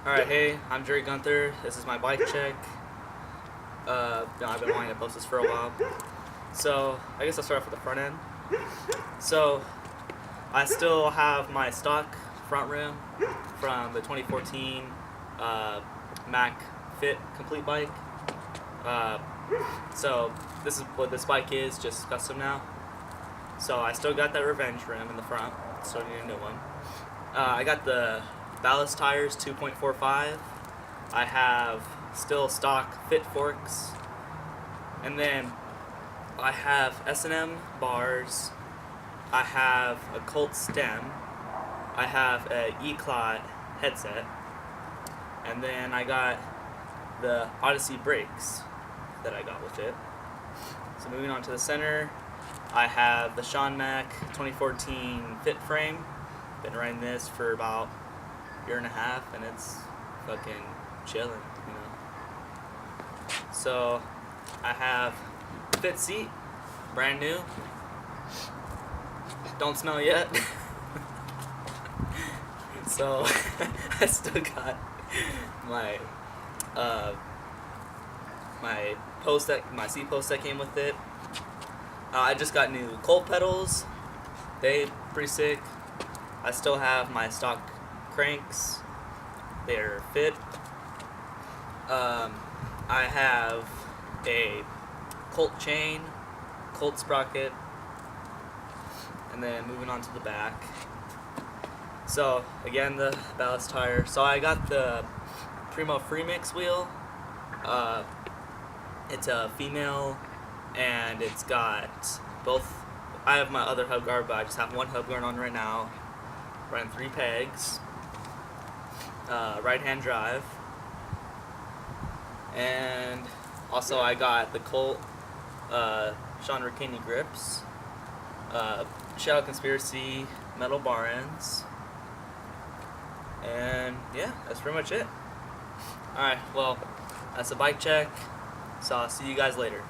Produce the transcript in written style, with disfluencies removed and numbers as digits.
Alright, hey, I'm Jerry Gunther. This is my bike check. I've been wanting to post this for a while. So, I guess I'll start off with the front end. So, I still have my stock front rim from the 2014 Mac Fit Complete bike. So, this is what this bike is, just custom now. So, I still got that Revenge rim in the front, so I need a new one. I got the Ballast tires 2.45. I have still stock Fit forks, and then I have S&M bars. I have a Colt stem. I have a E-Clot headset, and then I got the Odyssey brakes that I got with it. So moving on to the center, I have the Sean Mack 2014 Fit frame. Been riding this for about year and a half, and it's fucking chilling, you know. So I have Fit seat, brand new, don't smell yet. So I still got my my seat post that came with it. I just got new Colt pedals. They pretty sick. I still have my stock cranks. They're Fit. I have a Colt chain, Colt sprocket, and then moving on to the back. So again, the ballast tire. So I got the Primo Freemix wheel. It's a female, and it's got both. I have my other hub guard, but I just have one hub guard on right now. Running 3 pegs. Right hand drive. And also I got the Colt Sean Rickeney grips. Shadow Conspiracy metal bar ends. And yeah, that's pretty much it. Alright, well, that's a bike check. So I'll see you guys later.